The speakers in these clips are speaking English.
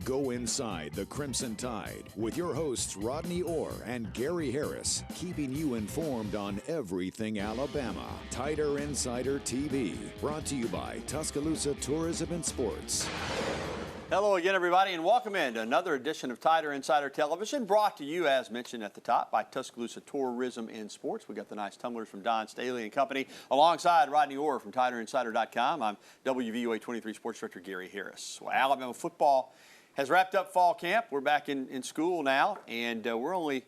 Go inside the Crimson Tide with your hosts Rodney Orr and Gary Harris, keeping you informed on everything Alabama. Tider Insider TV, brought to you by Tuscaloosa Tourism and Sports. Hello again, everybody, and welcome into another edition of Tider Insider Television, brought to you, as mentioned at the top, by Tuscaloosa Tourism and Sports. We got the nice tumblers from Don Staley and Company, alongside Rodney Orr from TiderInsider.com. I'm WVOA 23 Sports Director Gary Harris. Well, Alabama football has wrapped up fall camp. We're back in school now, and we're only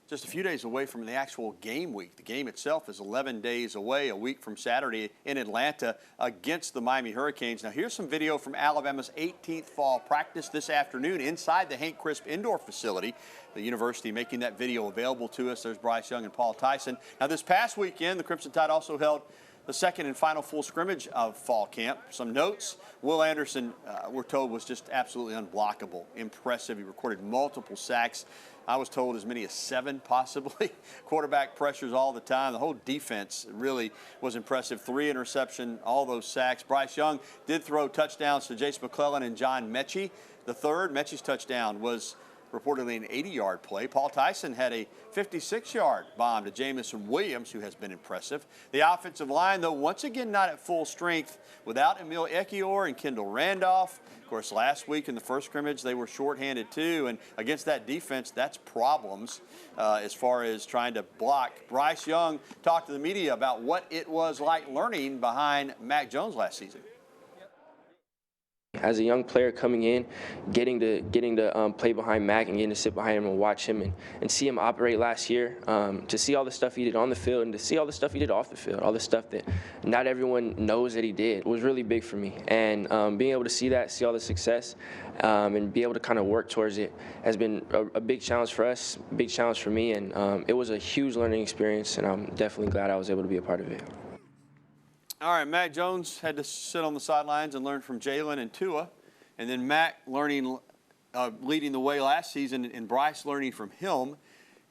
just a few days away from the actual game week. The game itself is 11 days away, a week from Saturday in Atlanta against the Miami Hurricanes. Now, here's some video from Alabama's 18th fall practice this afternoon inside the Hank Crisp Indoor Facility. The university making that video available to us. There's Bryce Young and Paul Tyson. Now, this past weekend, the Crimson Tide also held the second and final full scrimmage of fall camp. Some notes: Will Anderson, we're told, was just absolutely unblockable. Impressive. He recorded multiple sacks. I was told as many as 7 possibly. Quarterback pressures all the time. The whole defense really was impressive. 3 interceptions, all those sacks. Bryce Young did throw touchdowns to Jace McClellan and John Mechie. The third, Mechie's touchdown, was reportedly an 80-yard play. Paul Tyson had a 56-yard bomb to Jamison Williams, who has been impressive. The offensive line, though, once again not at full strength without Emil Ekiyor and Kendall Randolph. Of course, last week in the first scrimmage, they were shorthanded too, and against that defense, that's problems as far as trying to block. Bryce Young talked to the media about what it was like learning behind Mac Jones last season. As a young player coming in, getting to play behind Mac and getting to sit behind him and watch him and see him operate last year, to see all the stuff he did on the field and to see all the stuff he did off the field, all the stuff that not everyone knows that he did, was really big for me. And being able to see that, see all the success, and be able to kind of work towards it has been a big challenge for us, a big challenge for me, and it was a huge learning experience, and I'm definitely glad I was able to be a part of it. All right, Mac Jones had to sit on the sidelines and learn from Jalen and Tua. And then Mac leading the way last season, and Bryce learning from him.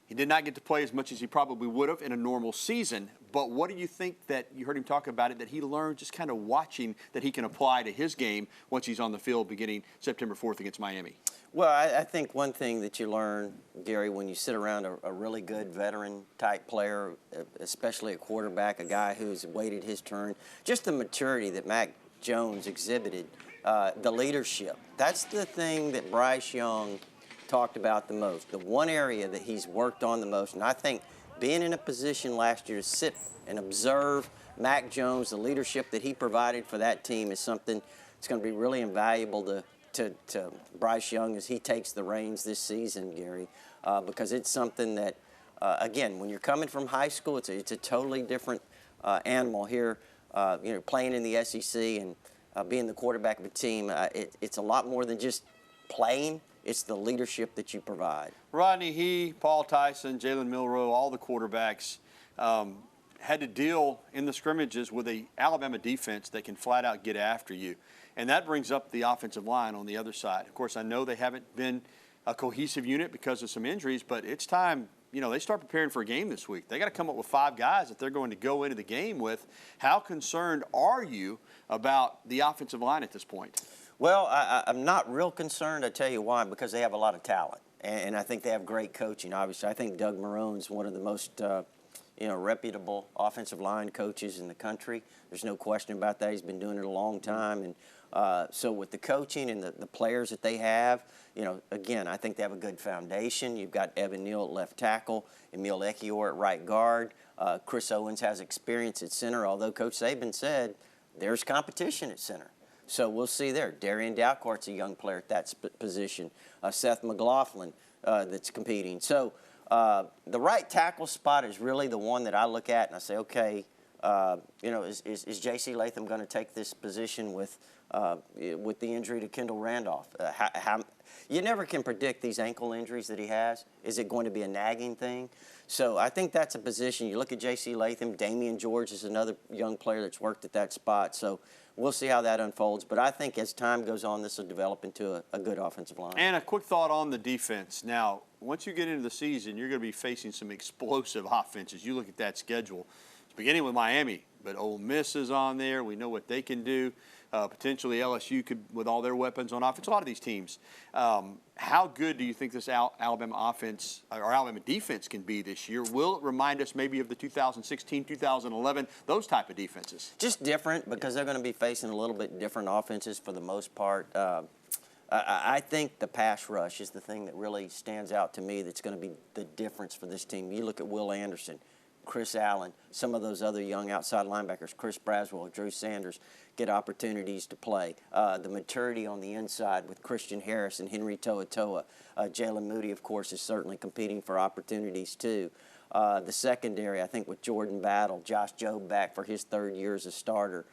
He did not get to play as much as he probably would have in a normal season. But what do you think that, you heard him talk about it, that he learned just kind of watching that he can apply to his game once he's on the field beginning September 4th against Miami? Well, I think one thing that you learn, Gary, when you sit around a really good veteran-type player, especially a quarterback, a guy who's waited his turn, just the maturity that Mac Jones exhibited, the leadership. That's the thing that Bryce Young talked about the most, the one area that he's worked on the most. And I think being in a position last year to sit and observe Mac Jones, the leadership that he provided for that team, is something that's going to be really invaluable to Bryce Young as he takes the reins this season, Gary, because it's something that, again, when you're coming from high school, it's a totally different animal here. Playing in the SEC and being the quarterback of a team, it's a lot more than just playing. It's the leadership that you provide. Rodney, Paul Tyson, Jalen Milroe, all the quarterbacks had to deal in the scrimmages with a Alabama defense that can flat out get after you. And that brings up the offensive line on the other side. Of course, I know they haven't been a cohesive unit because of some injuries, but it's time, they start preparing for a game this week. They got to come up with 5 guys that they're going to go into the game with. How concerned are you about the offensive line at this point? Well, I'm not real concerned. I tell you why, because they have a lot of talent. And I think they have great coaching, obviously. I think Doug Marone's one of the most reputable offensive line coaches in the country. There's no question about that. He's been doing it a long time. And so with the coaching and the players that they have, again, I think they have a good foundation. You've got Evan Neal at left tackle, Emil Ekiyor at right guard. Chris Owens has experience at center, although Coach Saban said there's competition at center. So we'll see there. Darian Dalcourt's a young player at that position. Seth McLaughlin that's competing. So the right tackle spot is really the one that I look at and I say, okay, is J.C. Latham going to take this position with the injury to Kendall Randolph? You never can predict these ankle injuries that he has. Is it going to be a nagging thing? So I think that's a position. You look at J.C. Latham, Damian George is another young player that's worked at that spot. So we'll see how that unfolds. But I think as time goes on, this will develop into a good offensive line. And a quick thought on the defense. Now, once you get into the season, you're going to be facing some explosive offenses. You look at that schedule. It's beginning with Miami, but Ole Miss is on there. We know what they can do. Potentially LSU could, with all their weapons on offense, a lot of these teams. How good do you think this Alabama offense or Alabama defense can be this year? Will it remind us maybe of the 2016, 2011, those type of defenses? Just different because they're going to be facing a little bit different offenses for the most part. I think the pass rush is the thing that really stands out to me that's going to be the difference for this team. You look at Will Anderson, Chris Allen, some of those other young outside linebackers, Chris Braswell, Drew Sanders, get opportunities to play. The maturity on the inside with Christian Harris and Henry To'oTo'o. Jalen Moody, of course, is certainly competing for opportunities too. The secondary, I think with Jordan Battle, Josh Jobe back for his third year as a starter.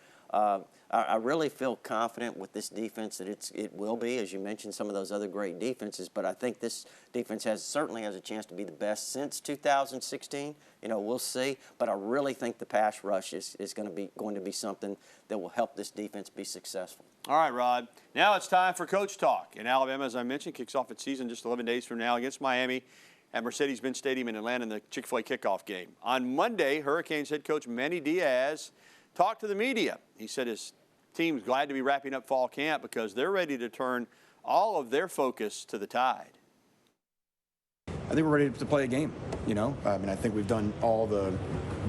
I really feel confident with this defense that it will be, as you mentioned, some of those other great defenses. But I think this defense certainly has a chance to be the best since 2016. We'll see. But I really think the pass rush is going to be something that will help this defense be successful. All right, Rod. Now it's time for Coach Talk. And Alabama, as I mentioned, kicks off its season just 11 days from now against Miami at Mercedes-Benz Stadium in Atlanta in the Chick-fil-A kickoff game. On Monday, Hurricanes head coach Manny Diaz talked to the media. He said his team's glad to be wrapping up fall camp because they're ready to turn all of their focus to the Tide. I think we're ready to play a game, I think we've done all the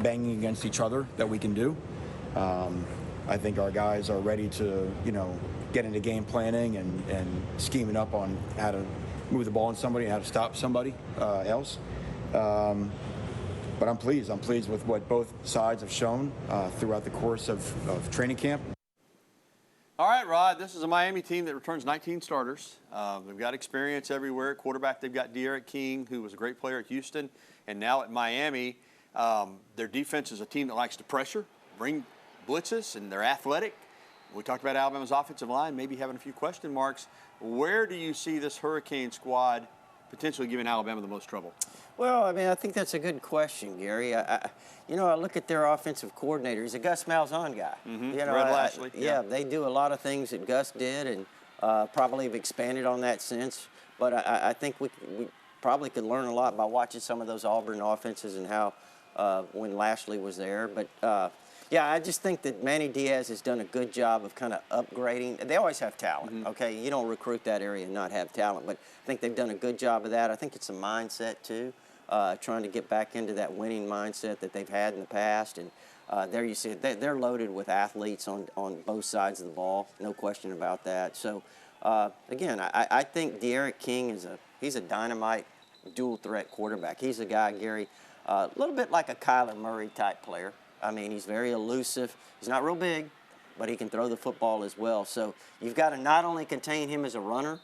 banging against each other that we can do. I think our guys are ready to, get into game planning and scheming up on how to move the ball on somebody and how to stop somebody else. But I'm pleased. I'm pleased with what both sides have shown throughout the course of training camp. All right, Rod, this is a Miami team that returns 19 starters. They've got experience everywhere. At quarterback, they've got D'Eriq King, who was a great player at Houston, and now at Miami. Their defense is a team that likes to pressure, bring blitzes, and they're athletic. We talked about Alabama's offensive line, maybe having a few question marks. Where do you see this Hurricane squad potentially giving Alabama the most trouble? Well, I think that's a good question, Gary. I look at their offensive coordinator. He's a Gus Malzahn guy. Mm-hmm. Red Lashley. Yeah, they do a lot of things that Gus did, and probably have expanded on that since. But I think we probably could learn a lot by watching some of those Auburn offenses and how when Lashley was there. But I just think that Manny Diaz has done a good job of kind of upgrading. They always have talent, mm-hmm. okay? You don't recruit that area and not have talent, but I think they've done a good job of that. I think it's a mindset, too, trying to get back into that winning mindset that they've had in the past. And there you see it. They're loaded with athletes on both sides of the ball, no question about that. So, again, I think D'Eriq King he's a dynamite dual-threat quarterback. He's a guy, Gary, a little bit like a Kyler Murray-type player. He's very elusive. He's not real big, but he can throw the football as well. So you've got to not only contain him as a runner,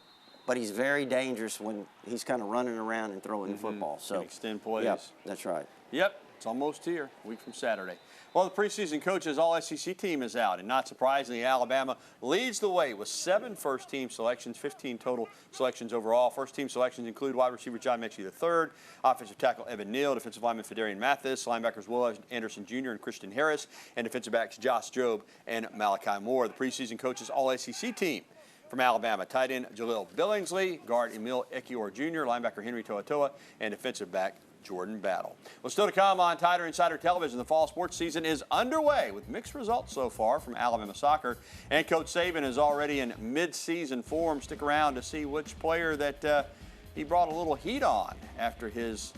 but he's very dangerous when he's kind of running around and throwing the football. So can extend plays. Yep, that's right. Yep, it's almost here, a week from Saturday. Well, the preseason coaches all-SEC team is out, and not surprisingly, Alabama leads the way with 7 first-team selections, 15 total selections overall. First-team selections include wide receiver John Mechie III, offensive tackle Evan Neal, defensive lineman Fedarian Mathis, linebackers Will Anderson Jr. and Christian Harris, and defensive backs Josh Jobe and Malachi Moore. The preseason coaches all-SEC team from Alabama, tight end Jaleel Billingsley, guard Emil Ekiyor Jr., linebacker Henry To'oTo'o, and defensive back Jordan Battle. Well, still to come on Tider Insider Television, the fall sports season is underway with mixed results so far from Alabama soccer. And Coach Saban is already in mid-season form. Stick around to see which player that he brought a little heat on after his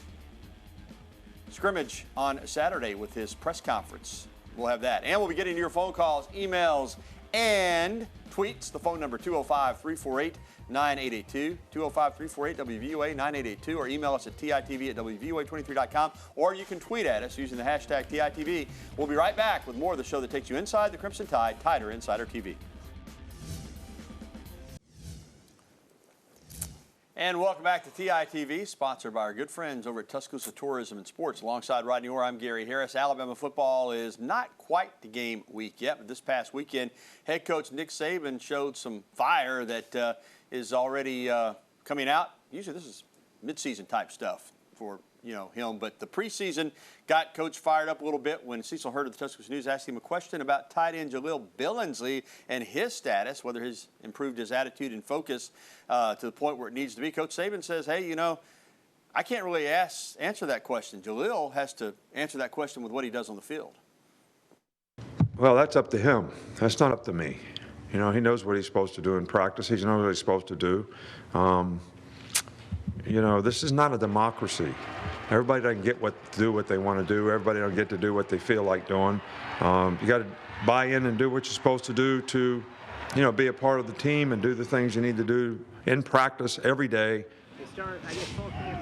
scrimmage on Saturday with his press conference. We'll have that. And we'll be getting your phone calls, emails, and tweets. The phone number 205-348-9882, 205-348-WVUA 9882, or email us at TITV@WVUA23.com, or you can tweet at us using the hashtag TITV. We'll be right back with more of the show that takes you inside the Crimson Tide, Tider Insider TV. And welcome back to TITV, sponsored by our good friends over at Tuscaloosa Tourism and Sports. Alongside Rodney Orr, I'm Gary Harris. Alabama football is not quite the game week yet, but this past weekend, head coach Nick Saban showed some fire that is already coming out. Usually this is midseason type stuff for him, but the preseason got Coach fired up a little bit when Cecil Hurd of the Tuscaloosa News asked him a question about tight end Jaleel Billingsley and his status, whether he's improved his attitude and focus to the point where it needs to be. Coach Saban says, hey, I can't really answer that question. Jaleel has to answer that question with what he does on the field. Well, that's up to him. That's not up to me. You know, he knows what he's supposed to do in practice. He knows what he's supposed to do. You know, this is not a democracy. Everybody doesn't do what they want to do. Everybody don't get to do what they feel like doing. You got to buy in and do what you're supposed to do to, you know, be a part of the team and do the things you need to do in practice every day. To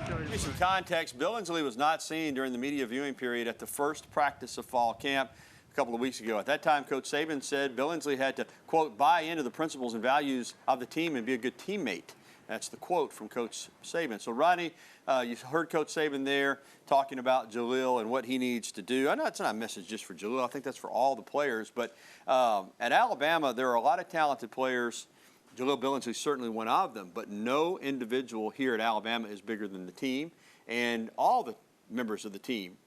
give you some context, Billingsley was not seen during the media viewing period at the first practice of fall camp a couple of weeks ago. At that time, Coach Saban said Billingsley had to, quote, buy into the principles and values of the team and be a good teammate. That's the quote from Coach Saban. So, Rodney, you heard Coach Saban there talking about Jaleel and what he needs to do. I know it's not a message just for Jaleel. I think that's for all the players. But at Alabama, there are a lot of talented players. Jaleel Billingsley is certainly one of them. But no individual here at Alabama is bigger than the team. And all the members of the team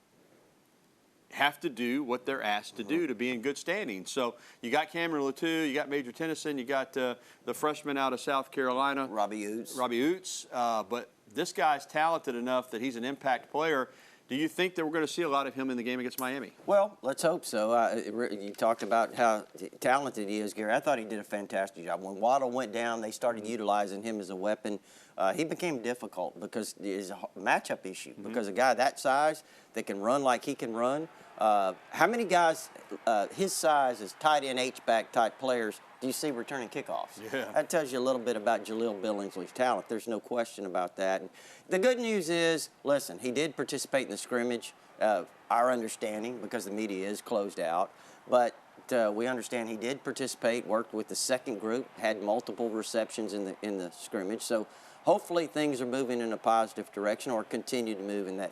have to do what they're asked to do to be in good standing. So you got Cameron Latou, you got Major Tennyson, you got the freshman out of South Carolina, Robbie Oates. But this guy's talented enough that he's an impact player. Do you think that we're going to see a lot of him in the game against Miami? Well, let's hope so. You talked about how talented he is, Gary. I thought he did a fantastic job. When Waddle went down, they started utilizing him as a weapon. He became difficult because it's a matchup issue. Because a guy that size that can run like he can run, how many guys his size as tight end H-back type players do you see returning kickoffs? Yeah. That tells you a little bit about Jaleel Billingsley's talent. There's no question about that. And the good news is, listen, he did participate in the scrimmage, our understanding, because the media is closed out. But we understand he did participate, worked with the second group, had multiple receptions in the scrimmage. So hopefully things are moving in a positive direction or continue to move in that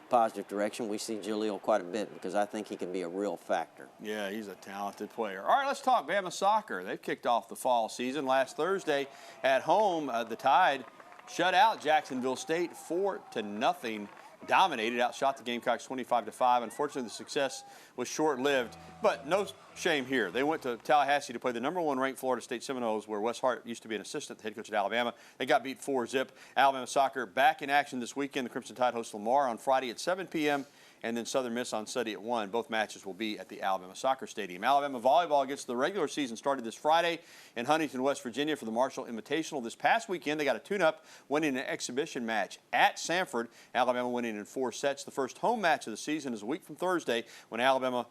positive direction. We see Jaleel quite a bit because I think he can be a real factor. Yeah, he's a talented player. All right, let's talk Bama soccer. They've kicked off the fall season. Last Thursday at home, the Tide shut out Jacksonville State 4-0. Dominated, outshot the Gamecocks 25-5. Unfortunately, the success was short-lived, but no shame here. They went to Tallahassee to play the #1 ranked Florida State Seminoles, where Wes Hart used to be an assistant, the head coach at Alabama. They got beat 4-0. Alabama soccer back in action this weekend. The Crimson Tide hosts Lamar on Friday at 7 p.m. and then Southern Miss on Sunday at 1. Both matches will be at the Alabama Soccer Stadium. Alabama volleyball gets the regular season started this Friday in Huntington, West Virginia for the Marshall Invitational. This past weekend, they got a tune-up, winning an exhibition match at Sanford. Alabama winning in 4 sets. The first home match of the season is a week from Thursday when Alabama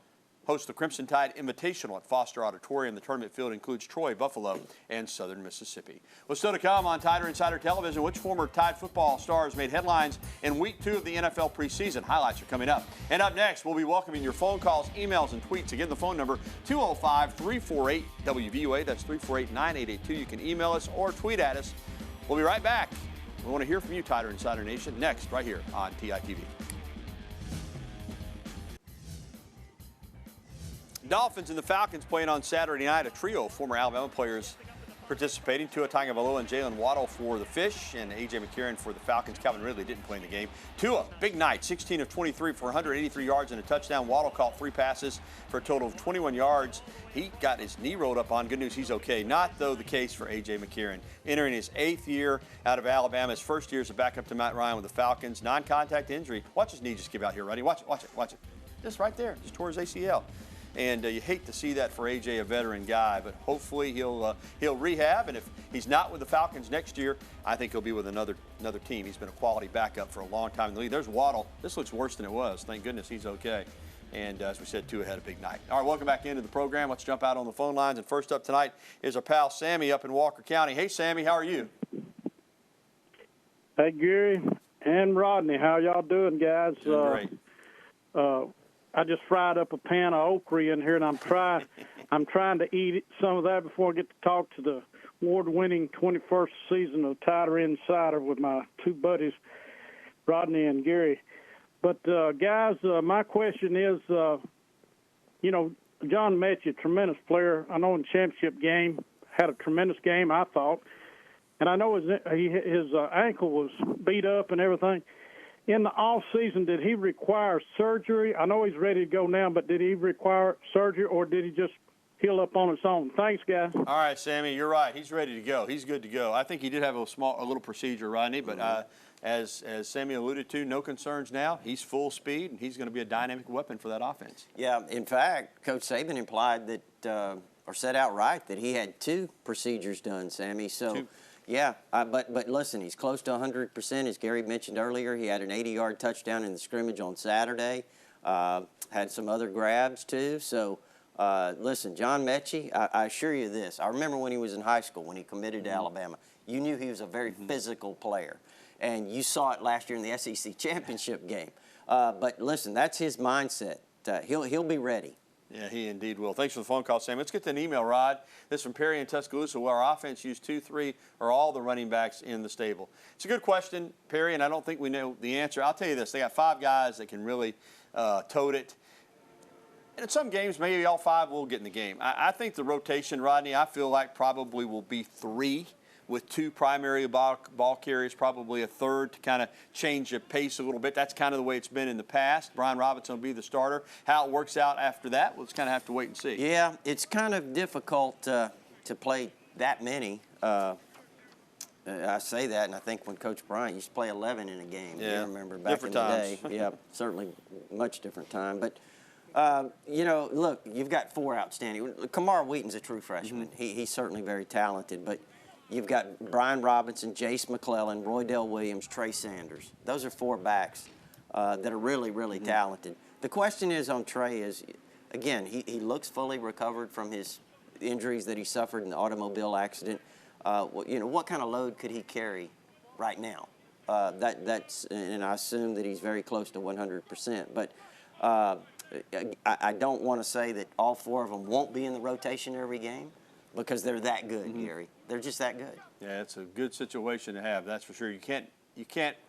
hosts the Crimson Tide Invitational at Foster Auditorium. The tournament field includes Troy, Buffalo, and Southern Mississippi. Well, still to come on Tider Insider Television, which former Tide football stars made headlines in Week 2 of the NFL preseason. Highlights are coming up. And up next, we'll be welcoming your phone calls, emails, and tweets. Again, the phone number, 205-348-WVUA. That's 348-9882. You can email us or tweet at us. We'll be right back. We want to hear from you, Tider Insider Nation, next right here on TITV. Dolphins and the Falcons playing on Saturday night. A trio of former Alabama players participating. Tua Tagovailoa and Jalen Waddle for the Fish, and A.J. McCarron for the Falcons. Calvin Ridley didn't play in the game. Tua, big night, 16 of 23 for 183 yards and a touchdown. Waddle caught 3 passes for a total of 21 yards. He got his knee rolled up on. Good news, he's okay. Not, though, the case for A.J. McCarron. Entering his 8th year out of Alabama, his first year as a backup to Matt Ryan with the Falcons. Non-contact injury. Watch his knee just give out here, Rodney. Watch it, watch it, watch it. Just right there, just tore his ACL. And you hate to see that for A.J., a veteran guy, but hopefully he'll rehab. And if he's not with the Falcons next year, I think he'll be with another team. He's been a quality backup for a long time in the league. There's Waddle. This looks worse than it was. Thank goodness he's okay. And as we said, Tua had a big night. All right, welcome back into the program. Let's jump out on the phone lines. And first up tonight is our pal Sammy up in Walker County. Hey, Sammy, how are you? Hey, Gary and Rodney. How y'all doing, guys? Doing great. I just fried up a pan of okra in here, and I'm trying to eat some of that before I get to talk to the award-winning 21st season of Tider Insider with my 2 buddies, Rodney and Gary. But, guys, my question is, you know, John Metchie, tremendous player. I know in the championship game, had a tremendous game, I thought. And I know his ankle was beat up and everything. In the off season, did he require surgery? I know he's ready to go now, but did he require surgery or did he just heal up on its own? Thanks, guys. All right, Sammy, you're right. He's ready to go. He's good to go. I think he did have a little procedure, Rodney, but as Sammy alluded to, no concerns now. He's full speed, and he's going to be a dynamic weapon for that offense. Yeah, in fact, Coach Saban implied that or said outright that he had 2 procedures done, Sammy. So, 2. yeah, but listen, he's close to 100%. As Gary mentioned earlier, he had an 80-yard touchdown in the scrimmage on Saturday. Had some other grabs, too. So, listen, John Mechie, I assure you this. I remember when he was in high school, when he committed to Alabama. You knew he was a very physical player. And you saw it last year in the SEC championship game. But listen, that's his mindset. He'll be ready. Yeah, he indeed will. Thanks for the phone call, Sam. Let's get to an email, Rod. This is from Perry in Tuscaloosa, where our offense used 2, 3, or all the running backs in the stable. It's a good question, Perry, and I don't think we know the answer. I'll tell you this. They got 5 guys that can really tote it. And in some games, maybe all 5 will get in the game. I think the rotation, Rodney, I feel like probably will be 3 with 2 primary ball carriers, probably a third to kind of change the pace a little bit. That's kind of the way it's been in the past. Brian Robinson will be the starter. How it works out after that, we'll just kind of have to wait and see. Yeah, it's kind of difficult to play that many. I say that, and I think when Coach Bryant used to play 11 in a game, yeah. you remember back Different in times. the day. Yeah, certainly much different time. But, you know, look, you've got 4 outstanding. Kamar Wheaton's a true freshman. He's certainly very talented, but you've got Brian Robinson, Jace McClellan, Roydell Williams, Trey Sanders. Those are 4 backs that are really, really talented. The question is on Trey is, again, he looks fully recovered from his injuries that he suffered in the automobile accident. You know, what kind of load could he carry right now? And I assume that he's very close to 100%. But I don't want to say that all 4 of them won't be in the rotation every game, because they're that good, Gary. They're just that good. Yeah, it's a good situation to have, that's for sure. You can't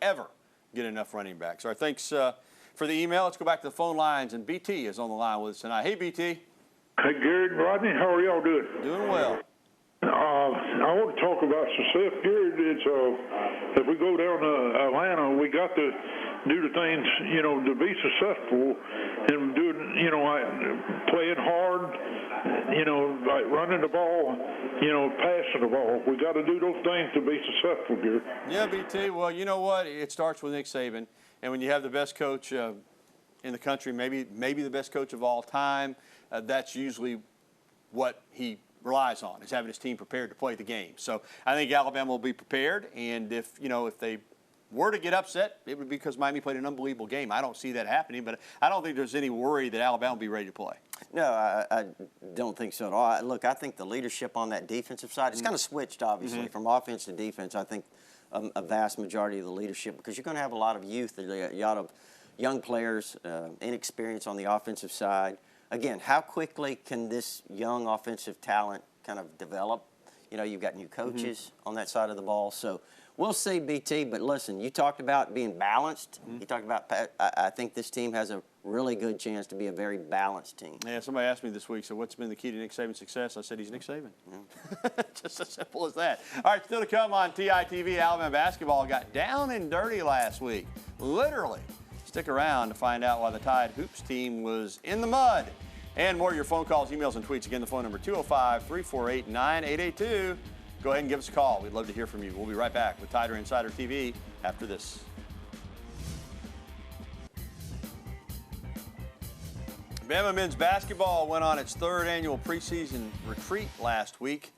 ever get enough running backs. All right, thanks for the email. Let's go back to the phone lines, and BT is on the line with us tonight. Hey, BT. Hey, Gary and Rodney, how are y'all doing? Doing well. I want to talk about success, Gary. It's, if we go down to Atlanta, we got to do the things, you know, to be successful and doing, you know, like playing hard, you know, like running the ball, you know, passing the ball. We got to do those things to be successful, Gary. Yeah, BT. Well, you know what? It starts with Nick Saban, and when you have the best coach in the country, maybe the best coach of all time, that's usually what he relies on, is having his team prepared to play the game. So I think Alabama will be prepared, and if they were to get upset, it would be because Miami played an unbelievable game. I don't see that happening, but I don't think there's any worry that Alabama will be ready to play. No, I don't think so at all. Look, I think the leadership on that defensive side, it's kind of switched, obviously, from offense to defense. I think a vast majority of the leadership, because you're going to have a lot of youth, a lot of young players, inexperience on the offensive side. Again, how quickly can this young offensive talent kind of develop? You know, you've got new coaches on that side of the ball. So we'll see, BT. But listen, you talked about being balanced. You talked about, I think this team has a really good chance to be a very balanced team. Yeah, somebody asked me this week, so what's been the key to Nick Saban's success? I said he's Nick Saban. Just as simple as that. All right, still to come on TITV, Alabama basketball got down and dirty last week. Literally. Stick around to find out why the Tide Hoops team was in the mud. And more of your phone calls, emails, and tweets. Again, the phone number 205-348-9882. Go ahead and give us a call. We'd love to hear from you. We'll be right back with Tider Insider TV after this. Bama men's basketball went on its 3rd annual preseason retreat last week.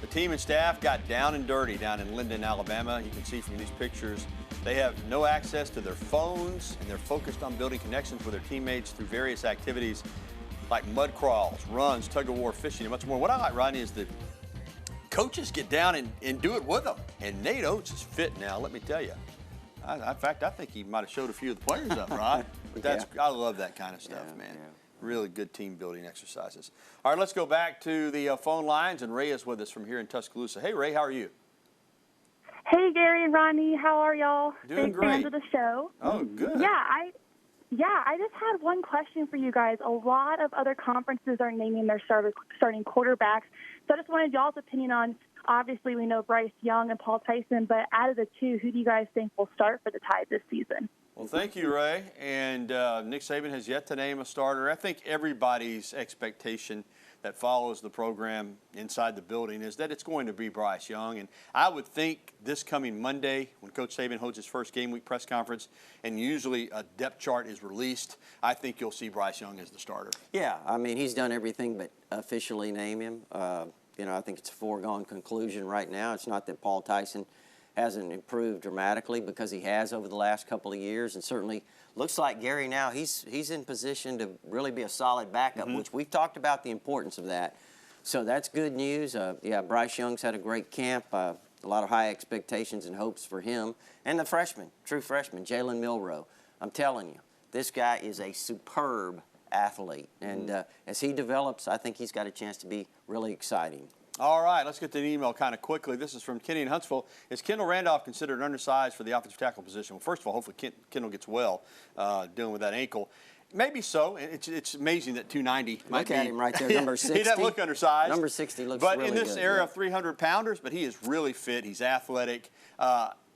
The team and staff got down and dirty down in Linden, Alabama. You can see from these pictures, they have no access to their phones, and they're focused on building connections with their teammates through various activities like mud crawls, runs, tug-of-war, fishing, and much more. What I like, Rodney, is the coaches get down and do it with them. And Nate Oates is fit now, let me tell you. In fact, I think he might have showed a few of the players up, Rod. But I love that kind of stuff, man. Yeah. Really good team-building exercises. All right, let's go back to the phone lines, and Ray is with us from here in Tuscaloosa. Hey, Ray, how are you? Hey, Gary and Rodney, how are y'all? Doing Big great. fans of the show. Oh, good. Yeah, I just had one question for you guys. A lot of other conferences are naming their starting quarterbacks. So I just wanted y'all's opinion on, obviously we know Bryce Young and Paul Tyson, but out of the 2, who do you guys think will start for the Tide this season? Well, thank you, Ray. And Nick Saban has yet to name a starter. I think everybody's expectation that follows the program inside the building is that it's going to be Bryce Young. And I would think this coming Monday, when Coach Saban holds his first game week press conference, and usually a depth chart is released, I think you'll see Bryce Young as the starter. Yeah, I mean, he's done everything but officially name him. I think it's a foregone conclusion right now. It's not that Paul Tyson hasn't improved dramatically, because he has over the last couple of years, and certainly looks like Gary now he's in position to really be a solid backup, which we've talked about the importance of that. So that's good news. Bryce Young's had a great camp. A lot of high expectations and hopes for him. And the freshman, true freshman, Jalen Milroe. I'm telling you, this guy is a superb athlete. And as he develops, I think he's got a chance to be really exciting. All right, let's get to the email kind of quickly. This is from Kenny in Huntsville. Is Kendall Randolph considered undersized for the offensive tackle position? Well, first of all, hopefully Kendall gets well dealing with that ankle. Maybe so. It's amazing that 290 might Look be. at him right there, number 60. He doesn't look undersized. Number 60 looks but really good. But in this era of 300-pounders, but he is really fit. He's athletic.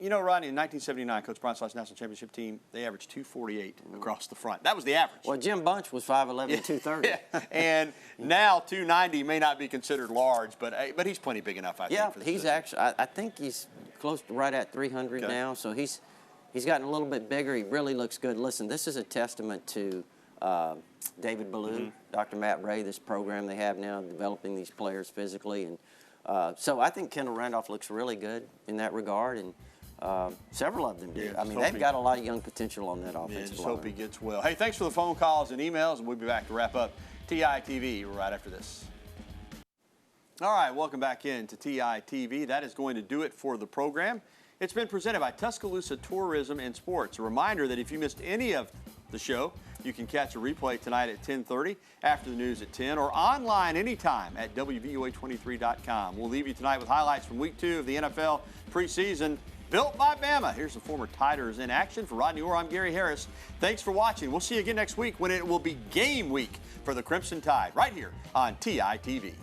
Rodney, in 1979, Coach Bronso's national championship team, they averaged 248 across the front. That was the average. Well, Jim Bunch was 5'11", 230. Yeah. And now 290 may not be considered large, but he's plenty big enough, I think, for the he's position. actually, I think he's close to right at 300 now, so he's gotten a little bit bigger. He really looks good. Listen, this is a testament to David Ballou, Dr. Matt Ray, this program they have now, developing these players physically. And so I think Kendall Randolph looks really good in that regard, and several of them do. Yeah, I mean, they've got a lot of young potential on that offensive line. Just hope he gets well. Hey, thanks for the phone calls and emails, and we'll be back to wrap up TITV right after this. All right, welcome back in to TITV. That is going to do it for the program. It's been presented by Tuscaloosa Tourism and Sports. A reminder that if you missed any of the show, you can catch a replay tonight at 10:30, after the news at 10, or online anytime at WVOA23.com. We'll leave you tonight with highlights from Week 2 of the NFL preseason. Built by Bama. Here's some former Tiders in action. For Rodney Orr, I'm Gary Harris. Thanks for watching. We'll see you again next week when it will be game week for the Crimson Tide right here on TITV.